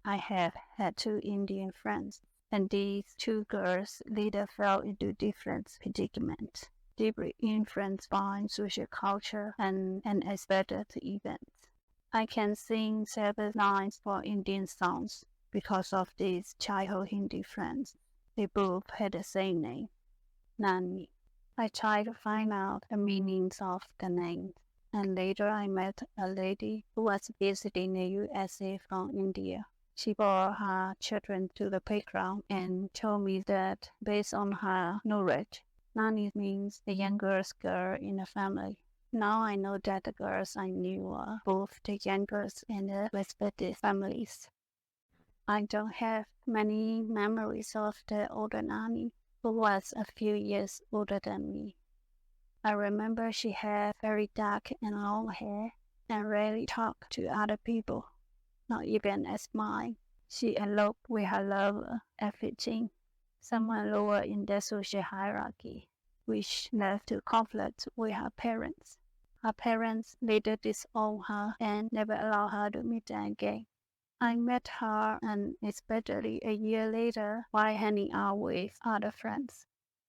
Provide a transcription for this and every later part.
I have had two Indian friends, and these two girls later fell into different predicaments, deeply influenced by social culture and unexpected events. I can sing several lines for Indian songs because of these childhood Hindi friends. They both had the same name, Nani. I tried to find out the meanings of the names, and later I met a lady who was visiting the USA from India. She brought her children to the playground and told me that based on her knowledge, Nani means the youngest girl in the family. Now I know that the girls I knew were both the youngest in their respective families. I don't have many memories of the older Nani, who was a few years older than me. I remember she had very dark and long hair and rarely talked to other people, not even as mine. She eloped with her lover at 15, someone lower in the social hierarchy, which led to conflict with her parents. Her parents later disowned her and never allowed her to meet them again. I met her unexpectedly a year later while hanging out with other friends.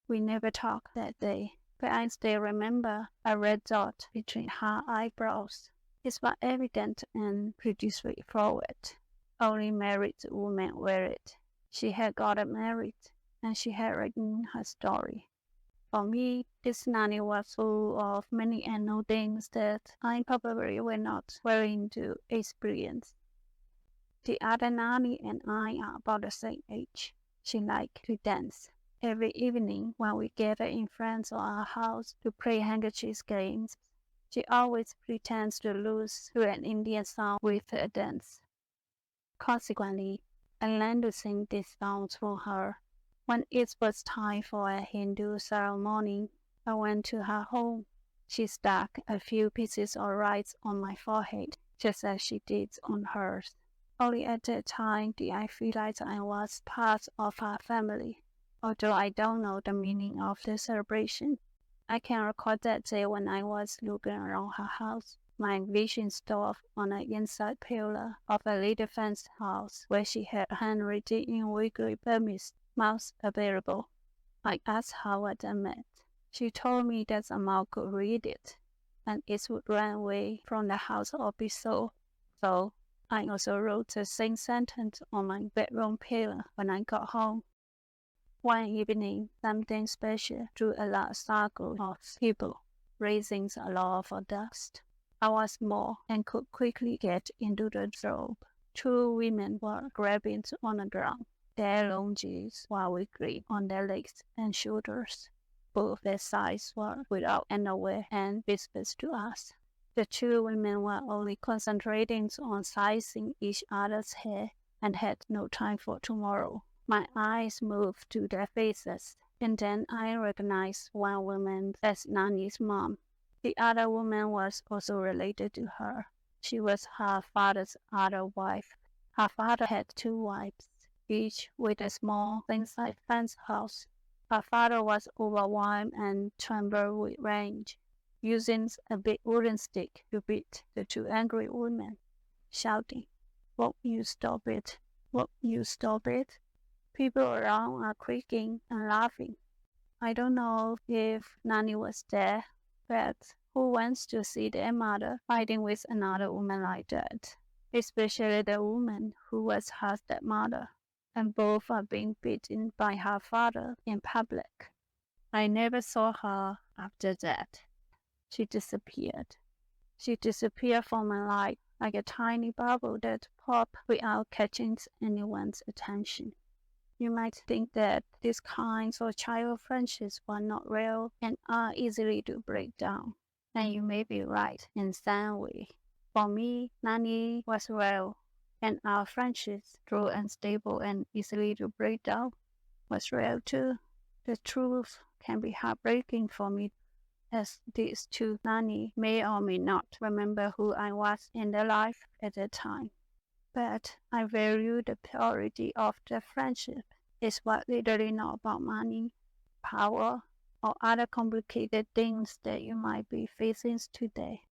We never talked that day, but I still remember a red dot between her eyebrows. It was evident and pretty straightforward. Only married women wear it. She had gotten married, and she had written her story. For me, this Nani was full of many unknown things that I probably were not willing to experience. The other Nani and I are about the same age. She liked to dance. Every evening when we gather in friends or our house to play handkerchief games, she always pretends to lose to an Indian song with a dance. Consequently, I learned to sing these songs for her. When it was time for a Hindu ceremony, I went to her home. She stuck a few pieces of rice on my forehead, just as she did on hers. Only at that time did I feel like I was part of her family, although I don't know the meaning of the celebration. I can recall that day when I was looking around her house. My vision stopped on an inside pillar of a little fenced house where she had handwritten in weekly Burmese, "Mouse available." I asked her what that meant. She told me that a mouse could read it, and it would run away from the house or be sold. So I also wrote the same sentence on my bedroom pillar when I got home. One evening, something special drew a large circle of people, raising a lot of dust. I was small and could quickly get into the robe. Two women were grabbing on the ground. Their lunges were wiggling on their legs and shoulders. Both their sides were without underwear and whispered to us. The two women were only concentrating on sizing each other's hair and had no time for tomorrow. My eyes moved to their faces, and then I recognized one woman as Nani's mom. The other woman was also related to her. She was her father's other wife. Her father had two wives, each with a small inside fence house. Her father was overwhelmed and trembled with rage, using a big wooden stick to beat the two angry women, shouting, "Won't you stop it? Won't you stop it?" People around are creaking and laughing. I don't know if Nani was there, but who wants to see their mother fighting with another woman like that? Especially the woman who was her stepmother, and both are being beaten by her father in public. I never saw her after that. She disappeared. She disappeared from my life like a tiny bubble that popped without catching anyone's attention. You might think that these kinds of childhood friendships were not real and are easily to break down. And you may be right in some way. For me, Nani was real, and our friendships, though unstable and easily to break down, was real too. The truth can be heartbreaking for me, as these two Nani may or may not remember who I was in their life at that time. But I value the purity of the friendship. It's what literally not about money, power, or other complicated things that you might be facing today.